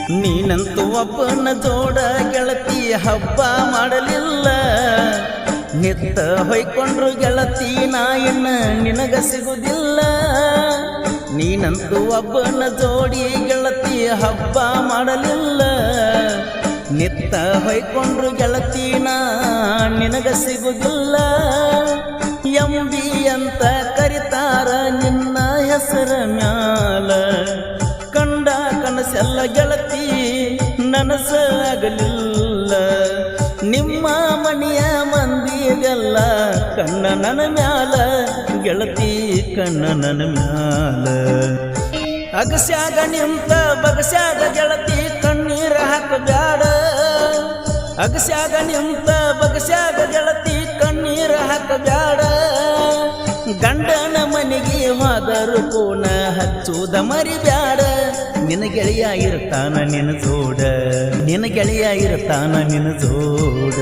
ನೀನಂತೂ ಒಬ್ಬನ ಜೋಡ ಗೆಳತಿ ಹಬ್ಬ ಮಾಡಲಿಲ್ಲ. ನಿತ್ತ ಹೊಯ್ಕೊಂಡ್ರು ಗೆಳತಿ ನಾ ಇನ್ನ ನಿನಗ ಸಿಗುದಿಲ್ಲ. ನೀನಂತೂ ಒಬ್ಬನ ಜೋಡಿ ಗೆಳತಿ ಹಬ್ಬ ಮಾಡಲಿಲ್ಲ. ನಿತ್ತ ಹೊಯ್ಕೊಂಡ್ರು ಗೆಳತಿ ನಾ ನಿನಗ ಸಿಗುದಿಲ್ಲ. ಎಂಬಿ ಅಂತ ಕರಿತಾರ ನಿನ್ನ ಹೆಸರ ಮ್ಯಾಲ. ಕಂಡ ಕನಸೆಲ್ಲ ಗೆಳತಿ ನನಸಾಗಲಿಲ್ಲ. ನಿಮ್ಮ ಮನೆಯ ಮಂದಿಗೆಲ್ಲ ಕಣ್ಣ ನನ್ನ ಮ್ಯಾಲ ಗೆಳತಿ ಕಣ್ಣ ನನ್ನ ಮ್ಯಾಲ. ಅಗಸ್ಯಾಗ ನಿಂತ ಬಗಸ್ಯಾಗ ಗೆಳತಿ ಕಣ್ಣೀರ ಹಾಕಬ್ಯಾಡ. ಅಗಸ್ಯಾಗ ನಿಂತ ಬಗಸ್ಯಾಗ ಗೆಳತಿ ಕಣ್ಣೀರ ಹಾಕಬ್ಯಾಡ. ಗಂಡನ ಮನೆಗೆ ಹೋದರು ಪೂನ ಹಚ್ಚುವುದ ಮರಿಬ್ಯಾಡ. ನಿನ್ನ ಗೆಳೆಯ ಇರ್ತಾನ ನಿನ್ನ ಜೋಡ, ನಿನ್ನ ಗೆಳೆಯ ಇರ್ತಾನ ನಿನ್ನ ಜೋಡ.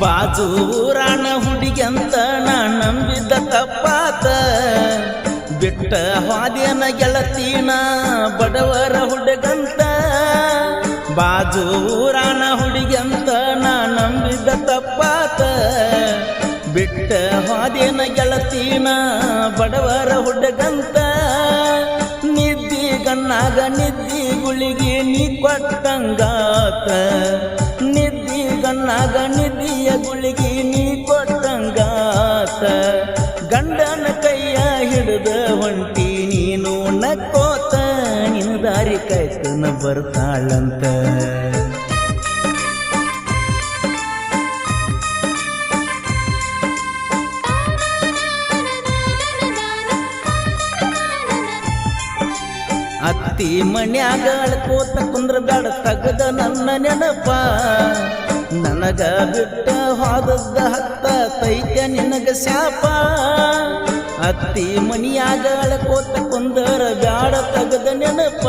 ಬಾಜು ಊರಾಣ ಹುಡುಗಂತ ನಾ ನಂಬಿದ್ದ ತಪ್ಪಾತ. ಬಿಟ್ಟ ಹಾದೇನ ಗೆಳತಿನ ಬಡವರ ಹುಡುಗಂತ. ಬಾಜು ಊರಾಣ ಹುಡುಗಂತ ನಾ ನಂಬಿದ್ದ ತಪ್ಪಾತ. ಬಿಟ್ಟ ಹಾದೇನ ಗೆಳತಿನ ಬಡವರ ಹುಡುಗಂತ. ನಿದ್ದಿ ಗಣ್ಣಾಗ ನಿದ್ದಿ ಗುಳಿಗೆ ನೀ ಕೊಟ್ಟಂಗಾತ. ನಿದ್ದಿ ಗಣ್ಣಾಗ ನಿದ್ದಿಯ ಗುಳಿಗೆ ನೀ ಕೊಟ್ಟಂಗಾತ. ಗಂಡನ ಕೈಯ ಹಿಡಿದ ಹೊಂಟಿ ನೀನು ನಕ್ಕೋತ. ನಿನ್ನ ದಾರಿ ಕಾಯ್ತನ ಬರ್ತಾಳಂತ. ಅತ್ತಿ ಮನ್ಯಾಗ ಅಳ್ಕೋತ ಕುಂದ್ರ ಬ್ಯಾಡ ತಗದ ನನ್ನ ನೆನಪ. ನನಗ ಬಿಟ್ಟ ಹೋದದ್ದ ಹತ್ತ ತೈತ್ಯ ನಿನಗ ಶಾಪ. ಅತ್ತಿ ಮನಿಯಾಗ ಅಳ್ಕೋತ ಕುಂದರ ಬ್ಯಾಡ ತಗದ ನೆನಪ.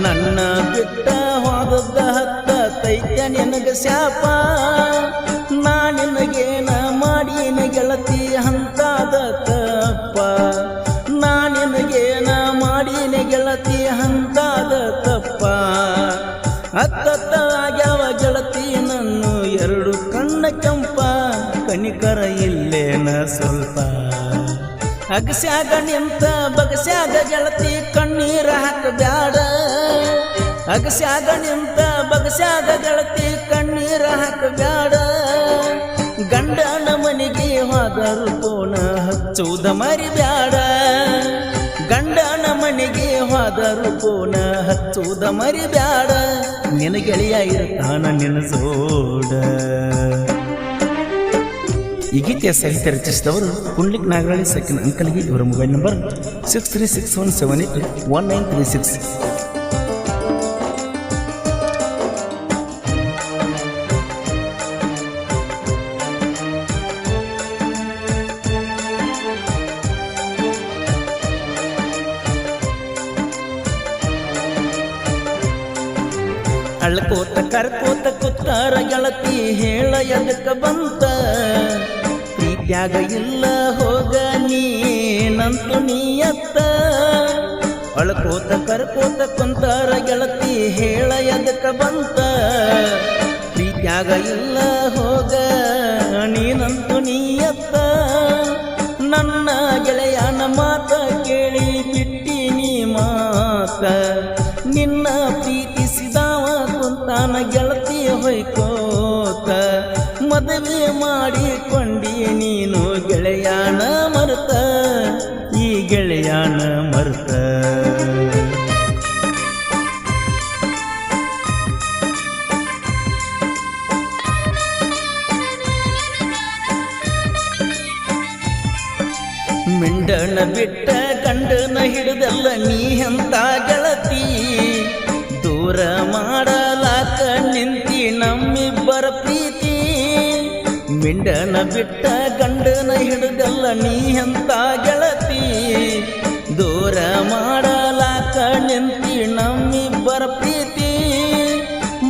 ನನ್ನ ಬಿಟ್ಟ ಹೋದದ್ದ ಹತ್ತ ತೈತ್ಯ ನಿನಗ ಶಾಪ. ನಾ ನಿನಗೇನ ಮಾಡೀನ ಗೆಳತಿ ಹಂತಾದ ತಪ್ಪ. ನಾ ನಿನಗೇನ ಮಾಡೀನ ಗೆಳತಿ ಹಂತಾದ ತಪ್ಪ. ಹತ್ತತ್ತ ಆಗ್ಯಾವ ಗೆಳತಿ ನನ್ನ ಎರಡು ಕಣ್ಣ ಕೆಂಪ. ಕನಿಕರ ಇಲ್ಲೇನ ಸ್ವಲ್ಪ. ಅಗಸ್ಯಾಗ ನಿಂತ ಬಗಸ್ಯಾಗ ಗೆಳತಿ ಕಣ್ಣೀರ ಹಾಕಬ್ಯಾಡ. ಅಗಸ್ಯಾಗ ನಿಂತ ಬಗಸ್ಯಾಗ ಗೆಳತಿ ಕಣ್ಣೀರ ಹಾಕಬ್ಯಾಡ. ಗಂಡನ ಮನೆಗೆ ಹೋದರು ಪೋನ ಹಚ್ಚುವುದ ಮರಿಬ್ಯಾಡ. ಗಂಡನ ಮನೆಗೆ ಹೋದರು ಪೋನ ಹಚ್ಚುವುದ ಮರಿಬ್ಯಾಡ. ನಿನ್ನ ಗೆಳೆಯ ಇರ್ತಾನ ನಿನ್ನ ಜೋಡ. ಈ ಗೀತೆಯ ಸಾಹಿತ್ಯ ರಚಿಸಿದವರು ಕುಂಡ್ಲಿಕ್ ನಾಗರಾಳಿ ಸಕಿನ್ ಅಂಕಲ್ಗೆ. ಇವರ ಮೊಬೈಲ್ ನಂಬರ್ 6361781936. ಅಳ್ಕೋತ ಕರ್ಕೋತ ಕುತ್ತಾರ ಗೆಳತಿ ಹೇಳ ಎದಕ್ಕ ಬಂತ. ಪ್ರೀತ್ಯಾಗ ಇಲ್ಲ ಹೋಗ ನೀನಂತು ನೀಯತ್ತ. ಅಳ್ಕೋತ ಕರ್ಕೋತ ಕುಂತಾರ ಗೆಳತಿ ಹೇಳ ಎದಕ್ಕ ಬಂತ. ಪ್ರೀತ್ಯಾಗ ಇಲ್ಲ ಹೋಗ ನೀನಂತು ನೀಯತ್ತ. ನನ್ನ ಗೆಳೆಯನ ಮಾತ ಕೇಳಿ ಬಿಟ್ಟಿನಿ ಮಾತ. ನಿನ್ನ ಪ್ರೀತಿಸಿದವ ಕುಂತಾನ ಗೆಳತಿ ಹೊಯ್ಕೋತ. ಮದುವೆ ಮಾಡಿಕೊಂಡಿ ನೀನು ಗೆಳೆಯಾನ ಮರ್ತ. ಈ ಗೆಳೆಯಾನ ಮರ್ತ. ಮಿಂಡನ ಬಿಟ್ಟ ಗಂಡನ ಹಿಡಿದಲ್ಲ ನೀ ಎಂತ ಗೆಳತಿ ದೂರ ಮಾಡಲಾಕ ನಿಂತಿ ನಮ್ಮಿಬ್ಬರ ಪ್ರೀತಿ ಮಿಂಡನ ಬಿಟ್ಟ ಗಂಡನ ಹಿಡಿದಲ್ಲ ನೀ ಎಂತ ಗೆಳತಿ ದೂರ ಮಾಡಲಾಕ ನಿಂತಿ ನಮ್ಮಿಬ್ಬರ ಪ್ರೀತಿ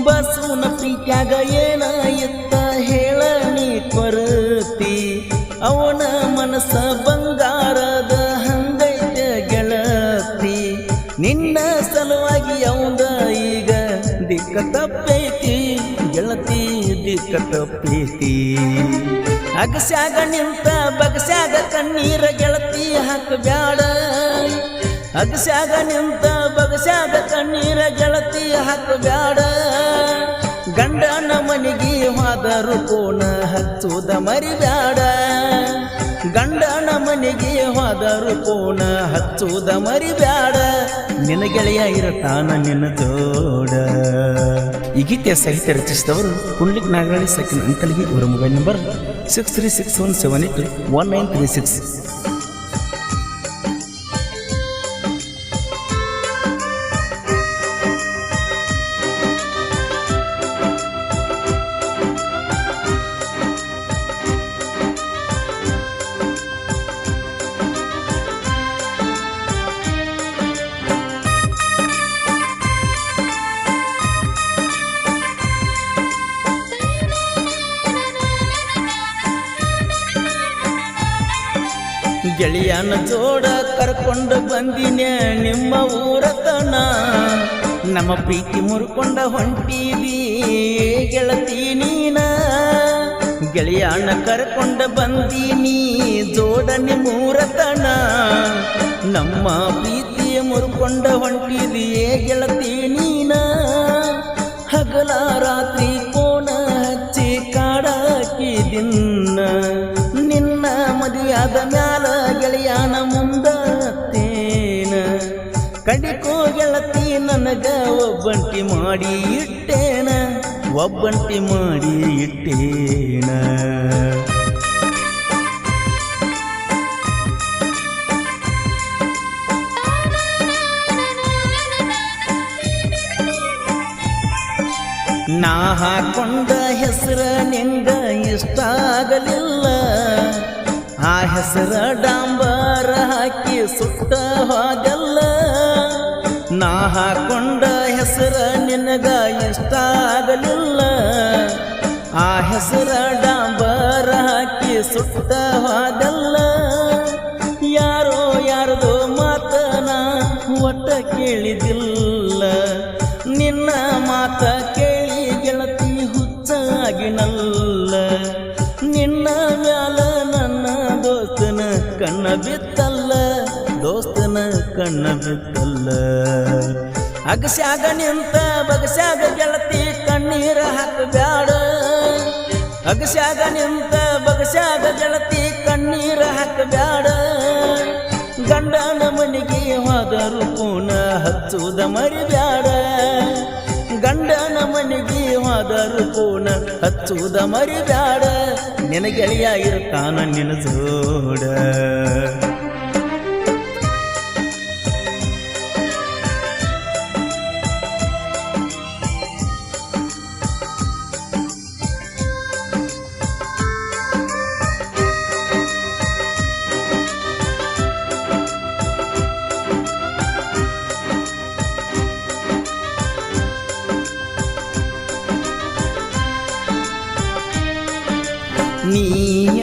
ಬಸವನ ಪ್ರೀತ್ಯಾಗ ಏನ ಎತ್ತ ಹೇಳ ನೀ ಕೊರತಿ ಅವನ ಮನಸ್ಸ ಬಂಗಾರದ ಹಂಗೈತೆ ಗೆಳತಿ ನಿನ್ನ ಸಲುವಾಗಿ ಅವಂದ ಈಗ ದಿಕ್ಕ ತಪ್ಪೈತಿ ಗೆಳತಿ ದಿಕ್ಕ ತಪ್ಪೈತಿ ಅಗಸ್ಯಾಗ ನಿಂತ ಬಗಸ್ಯಾಗ ಕಣ್ಣೀರ ಗೆಳತಿ ಹಾಕಬ್ಯಾಡ ಅಗಸ್ಯಾಗ ನಿಂತ ಬಗಸ್ಯಾಗ ಕಣ್ಣೀರ ಗೆಳತಿ ಹಾಕಬ್ಯಾಡ ಗಂಡನ ಮನೆಗೆ ಹೋದರು ಕೋಣ ಹಚ್ಚುದ ಮರಿಬ್ಯಾಡ ಗಂಡನ ಮನೆಗೆ ಹೋದರು ಕೋಣ ಹಚ್ಚುದ ಮರಿಬ್ಯಾಡ ನಿನ್ನ ಗೆಳೆಯ ಇರತಾನ ನಿನ್ನ ಜೋಡ. ಈ ಗೀತೆಯ ಸಾಹಿತ್ಯ ರಚಿಸಿದವರು ಪುಂಡ್ಲಿಕ್ ನಾಗರಳ್ಳಿ ಸೆಕೆಂಡ್ ಅಂಕಲ್ಗಿ. ಇವರ ಮೊಬೈಲ್ ನಂಬರ್ 6361781936. ಗೆಳೆಯನ ಜೋಡ ಕರ್ಕೊಂಡು ಬಂದಿನೇ ನಿಮ್ಮ ಊರತನ ನಮ್ಮ ಪ್ರೀತಿ ಮುರ್ಕೊಂಡ ಹೊಂಟಿದಿ ಗೆಳತಿ ನೀನ ಗೆಳೆಯನ ಕರ್ಕೊಂಡ ಬಂದಿನಿ ಜೋಡ ನಿಮ್ಮೂರತನ ನಮ್ಮ ಪ್ರೀತಿ ಮುರ್ಕೊಂಡ ಹೊಂಟಿದಿ ಗೆಳತಿ ನೀನ ಹಗಲ ರಾತ್ರಿ ಕೋಣ ಹಚ್ಚಿ ಕಾಡಾಕಿದಿನ್ನ ನಿನ್ನ ಮದಿಯಾದ ಮ್ಯಾಲ ಗೆಳೆಯನ ಮುಂದತ್ತೇನ ಕಡಿಕೋ ಗೆಳತಿ ನನಗ ಒಬ್ಬಂಟಿ ಮಾಡಿ ಇಟ್ಟೇನ ಒಬ್ಬಂಟಿ ಮಾಡಿ ಇಟ್ಟೇನ ನಾ ಹಾಕೊಂಡ ಹೆಸರ ನಿಂಗ ಇಷ್ಟ ಆಗಲಿಲ್ಲ ಆ ಹೆಸರ ಡಾಂಬರ ಹಾಕಿ ಸುಟ್ಟ ಹೋಗಲ್ಲ ನಾ ಹಾಕೊಂಡ ಹೆಸರ ನಿನಗ ಇಷ್ಟ ಆಗಲಿಲ್ಲ ಆ ಹೆಸರ ಡಾಂಬರ ಹಾಕಿ ಸುಟ್ಟ ಹೋಗಲ್ಲ ಯಾರೋ ಯಾರದೋ ಮಾತನ ಒಟ್ಟ ಕೇಳಿದಿಲ್ಲ ನಿನ್ನ ಮಾತ ಕೇಳಿ ಗೆಳತಿ ಹುಚ್ಚಾಗಿನಲ್ಲ ನಿನ್ನ ಮ್ಯಾಲ ನನ್ನ ದೋಸ್ತನ ಕಣ್ಣ ಬಿತ್ತಲ್ಲ ದೋಸ್ತನ ಕಣ್ಣ ಬಿತ್ತಲ್ಲ ಅಗಸ್ಯಾಗ ನಿಂತ ಬಗಸ್ಯಾಗ ಗೆಳತಿ ಕಣ್ಣೀರ ಹಾಕಬ್ಯಾಡ ಅಗಸ್ಯಾಗ ನಿಂತ ಬಗಸ್ಯಾಗ ಗೆಳತಿ ಕಣ್ಣೀರ ಹಾಕಬ್ಯಾಡ ಗಂಡನ ಮನೆಗೆ ಹೋದರು ಕೋಣ ಹಚ್ಚುದ ಮರಿಬ್ಯಾಡ ಗಂಡನ ಮನೆಗೆ ಹೋದರು ಕೋಣ ಹಚ್ಚುದ ಮರಿಬ್ಯಾಡ ನಿನ ಗೆಳೆಯ ಇರ್ತಾನ ನಿನ್ನ ಜೋಡ. ನೀ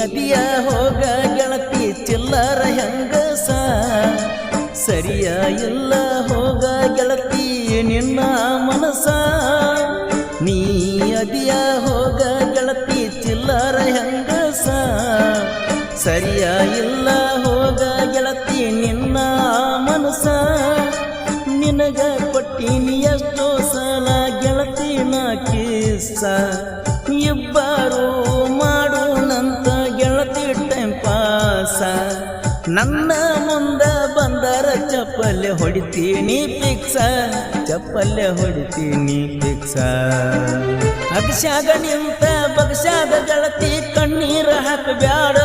ಅದಿಯ ಹೋಗ ಗೆಳತಿ ಚಿಲ್ಲರ ಹೆಂಗಸ ಸರಿಯ ಇಲ್ಲ ಹೋಗ ಗೆಳತಿ ನಿನ್ನ ಮನಸ ನೀ ಅದಿಯ ಹೋಗ ಗೆಳತಿ ಚಿಲ್ಲರ ಹೆಂಗಸ ಸರಿಯ ಇಲ್ಲ ಹೋಗ ಗೆಳತಿ ನಿನ್ನ ಮನಸ ನಿನಗ ಕೊಟ್ಟಿನಿ ಎಷ್ಟೋ ಸಲ ಗೆಳತಿ ನಾ ಕಿಸ್ಸ ಇಬ್ಬರು ಮಾಡೋಣಂತ ಗೆಳತಿ ಟೈಮ್ ಪಾಸ ನನ್ನ ಮುಂದ ಬಂದರ ಚಪ್ಪಲ್ಲೆ ಹೊಡಿತೀನಿ ಪಿಕ್ಸ ಚಪ್ಪಲ್ಲೆ ಹೊಡಿತೀನಿ ಪಿಕ್ಸ ಅಗಸ್ಯಾಗ ನಿಂತ ಬಗಸ್ಯಾಗ ಗೆಳತಿ ಕಣ್ಣೀರ ಹಾಕಬ್ಯಾಡ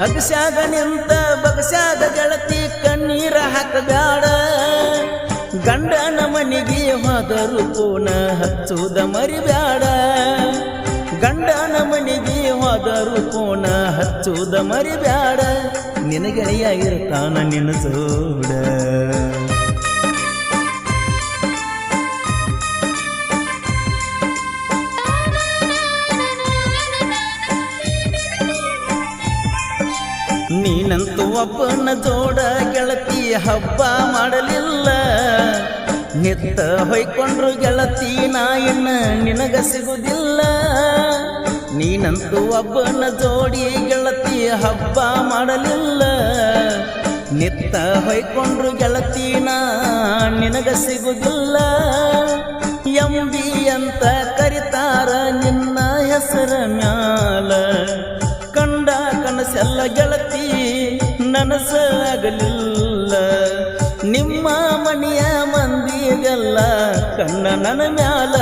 ಅಗಸ್ಯಾಗ ನಿಂತ ಬಗಸ್ಯಾಗ ಗೆಳತಿ ಕಣ್ಣೀರ ಹಾಕಬ್ಯಾಡ. ಗಂಡನ ಮನೆಗೆ ಹೋದರು ಪೂನ ಹಚ್ಚುದ ಮರಿಬ್ಯಾಡ. ಗಂಡನ ಮನೆಗೆ ಹೋದರು ಪೂನ ಹಚ್ಚುದ ಮರಿಬ್ಯಾಡ. ನಿನಗೆಳೆಯ ಇರ್ತಾನ ನಿನ್ನ ಜೋಡ. ನೀನಂತೂ ಒಬ್ಬನ ಜೋಡ ಗೆಳತಿ ಹಬ್ಬ ಮಾಡಲಿಲ್ಲ. ನಿತ್ತ ಹೊಯ್ಕೊಂಡ್ರು ಗೆಳತಿ ನಾ ಇನ್ನ ನಿನಗ ಸಿಗುದಿಲ್ಲ. ನೀನಂತೂ ಒಬ್ಬನ ಜೋಡಿ ಗೆಳತಿ ಹಬ್ಬ ಮಾಡಲಿಲ್ಲ. ನಿತ್ತ ಹೊಯ್ಕೊಂಡ್ರು ಗೆಳತಿ ನಾ ನಿನಗ ಸಿಗುದಿಲ್ಲ. ಎಂಬಿ ಅಂತ ಕರಿತಾರ ನಿನ್ನ ಹೆಸರ ಮ್ಯಾಲ. ಕಂಡ ಕನಸೆಲ್ಲ ಗೆಳತಿ ನನಸಾಗಲಿಲ್ಲ. ನಿಮ್ಮ ಮನೆಯ ಮಂದಿಗೆಲ್ಲ ಕಣ್ಣ ನನ್ನ ಮ್ಯಾಲ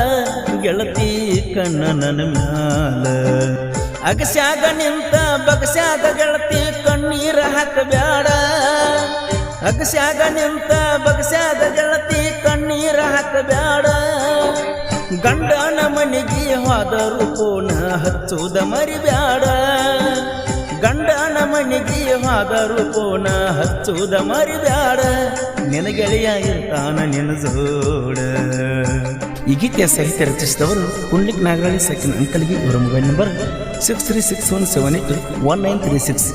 ಗೆಳತಿ ಕಣ್ಣ ನನ್ನ ಮ್ಯಾಲ. ಅಗಸ್ಯಾಗ ನಿಂತ ಬಗಸ್ಯಾಗ ಗೆಳತಿ ಕಣ್ಣೀರ ಹಾಕಬ್ಯಾಡ. ಅಗಸ್ಯಾಗ ನಿಂತ ಬಗಸ್ಯಾಗ ಗೆಳತಿ ಕಣ್ಣೀರ ಹಾಕಬ್ಯಾಡ. ಗಂಡನ ಮನೆಗೆ ಹೋದರು ಪೂನ ಹಚ್ಚುದ ಮರಿಬ್ಯಾಡ. ಗಂಡನ ಮನೆಗೆ ಹೋದರು ಪೂನ ಹಚ್ಚುದ ಮರಿಬ್ಯಾಡ. ನಿನಗೆಳೆಯ ಇರ್ತಾನ ನಿನ್ನ ಜೋಡ. ಈ ಗೀತೆಯ ಸಾಹಿತ್ಯ ರಚಿಸಿದವರು ಕುಂಡ್ಲಿಕ್ ನಾಗರಾಳಿ ಸೆಕೆಂಡ್ ಅಂಕಲ್ಗಿ. ಇವರ ಮೊಬೈಲ್ ನಂಬರ್ 6361781936.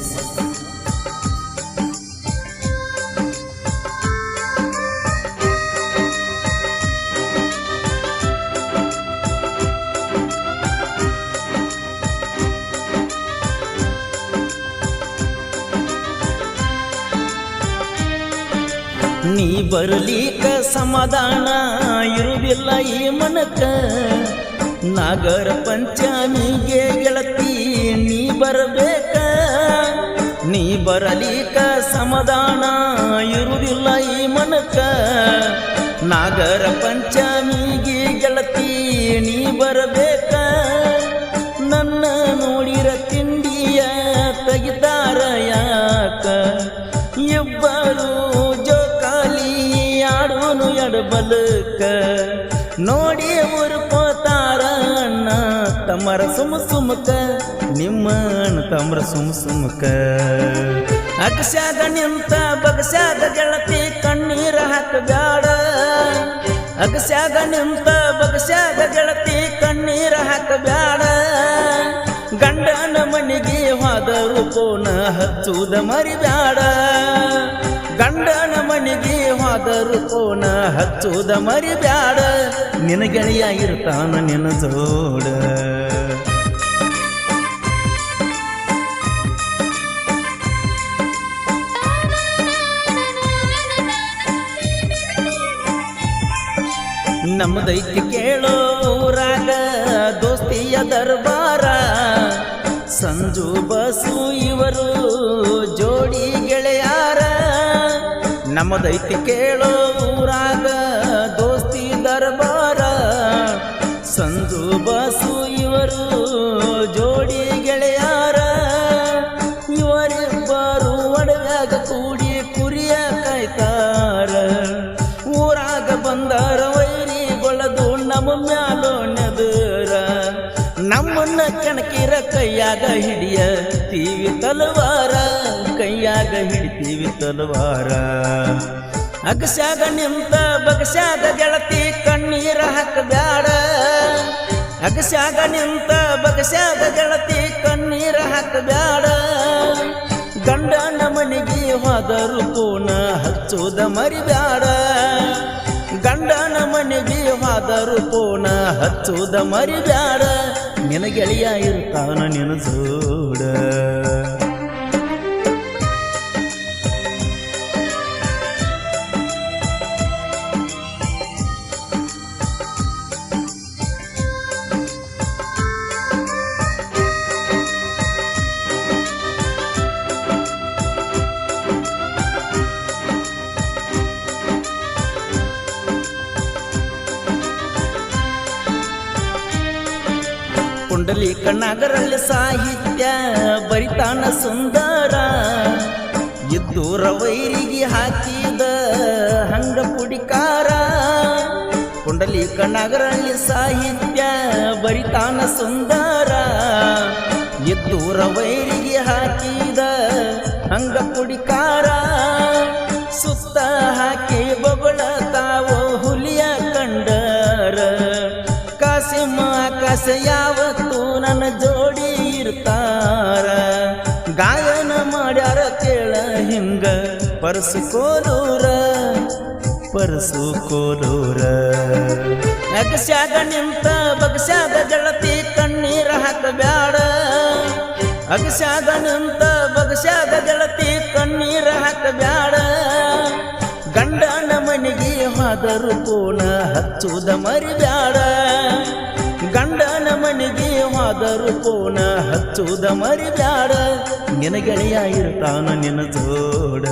ನೀ ಬರಲಿಕ ಸಮಾಧಾನ ಇರುವುದಿಲ್ಲ ಈ ಮನಕ. ನಾಗರ ಪಂಚಮಿಗೆ ಗೆಳತಿ ನೀ ಬರಬೇಕ. ನೀ ಬರಲಿಕ ಸಮಾಧಾನ ಇರುವುದಿಲ್ಲ ಈ ಮನಕ. ನಾಗರ ಪಂಚಮಿಗೆ ಗೆಳತಿ ನೀ ಬರಬೇಕ. ನನ್ನ ನೋಡಿರ ತಿಂಡಿಯ ತೆಗಿತಾರ ಯಾಕ. ಇಬ್ಬರು ಆಡೋನು ಎಡಬಲಕ ನೋಡಿ ಉರ್ಕೋತಾರ ಅಣ್ಣ ತಮ್ಮರ ಸುಮಕ. ನಿಮ್ಮ ಅಣ್ಣ ತಮ್ಮರ ಸುಮಕ. ಅಗಸ್ಯಾಗ ನಿಂತ ಬಗಸ್ಯಾಗ ಗೆಳತಿ ಕಣ್ಣೀರ ಹಾಕಬ್ಯಾಡ. ಅಗಸ್ಯಾಗ ನಿಂತ ಬಗಸ್ಯಾಗ ಗೆಳತಿ ಕಣ್ಣೀರ ಹಾಕಬ್ಯಾಡ. ಗಂಡನ ಮನೆಗೆ ಹೋದರು ಪೂನ ಹಚ್ಚುದ ಮರಿಬ್ಯಾಡ. ಗಂಡನ ಮನೆಗೆ ಹೋದರು ಪೂನ ಹಚ್ಚುದ ಮರಿಬ್ಯಾಡ. ನಿನಗೆಳೆಯ ಇರ್ತಾನ ನಿನ್ನ ಜೋಡ. ನಮ್ಮದೈತಿ ಕೇಳೋ ಊರಾಗ ದೋಸ್ತಿಯ ದರ್ಬಾರ. ಸಂಜು ಬಸು ಇವರು ಜೋಡಿ ಗೆಳೆಯಾರ. ನಮ್ಮದೈತಿ ಕೇಳೋ ಊರಾಗ ದೋಸ್ತಿ ದರ್ಬಾರ. ಸಂಜು ಬಸು ಇವರು ಜೋಡಿ ಗೆಳೆಯಾರ. ಇವರಿಬ್ಬರು ಒಡವ್ಯಾಗ ಕೂಡಿ ಕುರಿಯ ಕಾಯ್ತಾರ. ಊರಾಗ ಬಂದಾರ ವೈರಿಗೊಳದು ನಮ್ಮ ಮ್ಯಾಲೋ ನೆದರ. ನಮ್ಮನ್ನ ಕಣಕಿರ ಕೈಯಾಗ ಹಿಡಿಯ ತೀವಿ ತಲವಾರ. ಕೈಯಾಗ ಹಿಡಿತೀವಿ ತಲವಾರ. ಅಗಸ್ಯಾಗ ನಿಂತ ಬಗಸ್ಯಾಗ ಗೆಳತಿ ಕಣ್ಣೀರ ಹಾಕಬ್ಯಾಡ. ಅಗಸ್ಯಾಗ ನಿಂತ ಬಗಸ್ಯಾಗ ಗೆಳತಿ ಕಣ್ಣೀರ ಹಾಕಬ್ಯಾಡ. ಗಂಡನ ಮನೆಗೆ ಹೋದರು ಪೂನ ಹಚ್ಚುದ ಮರಿಬ್ಯಾಡ. ಗಂಡನ ಮನೆಗೆ ಹೋದರು ಪೂನ ಹಚ್ಚುದ ಮರಿಬ್ಯಾಡ. ನಿನಗೆಳೆಯ ಇರ್ತಾನ ನಿನ್ನ ಜೋಡ. ಪುಂಡಲೀಕ ನಗರಲ್ಲಿ ಸಾಹಿತ್ಯ ಬರಿತಾನ ಸುಂದರ ಇದ್ದೂರ ವೈರಿಗೆ ಹಾಕಿದ ಹಂಗ ಪುಡಿಕಾರ ಪುಂಡಲೀಕ ನಗರಲ್ಲಿ ಸಾಹಿತ್ಯ ಬರಿತಾನ ಸುಂದರ ಇದ್ದೂರ ವೈರಿಗೆ ಹಾಕಿದ ಹಂಗ ಪುಡಿಕಾರ ಸುತ್ತ ಹಾಕಿ ಬೊಗಳತಾವೋ ಹುಲಿಯ ಕಂಡರ ಕಾಸಿಮ ಆಕಾಶ ಯಾವತ್ತು ನನ್ನ ಜೋಡಿ ಇರ್ತಾರ ಗಾಯನ ಮಾಡ್ಯಾರ ಕೇಳ ಹಿಂಗ ಪರಸು ಕೋಲೂರ ಅಗಸ್ಯಾಗ ನಿಂತ ಬಗಸ್ಯಾಗ ಗೆಳತಿ ಕಣ್ಣೀರ ಹಾಕಬ್ಯಾಡ ಅಗಸ್ಯಾಗ ನಿಂತ ಬಗಸ್ಯಾಗ ಗೆಳತಿ ಕಣ್ಣೀರ ಹಾಕಬ್ಯಾಡ ಗಂಡನ ಮನೆಗೆ ಹೋದರು ಪೂನ ಹಚ್ಚುದ ಮರಿಬ್ಯಾಡ ಗಂಡನ ಮನೆಗೆ ಹೋದರು ಪೂನ ಹಚ್ಚುದ ಮರಿಬ್ಯಾಡ ನಿನ ಗೆಳೆಯ ಇರ್ತಾನ ನಿನ್ನ ಜೋಡ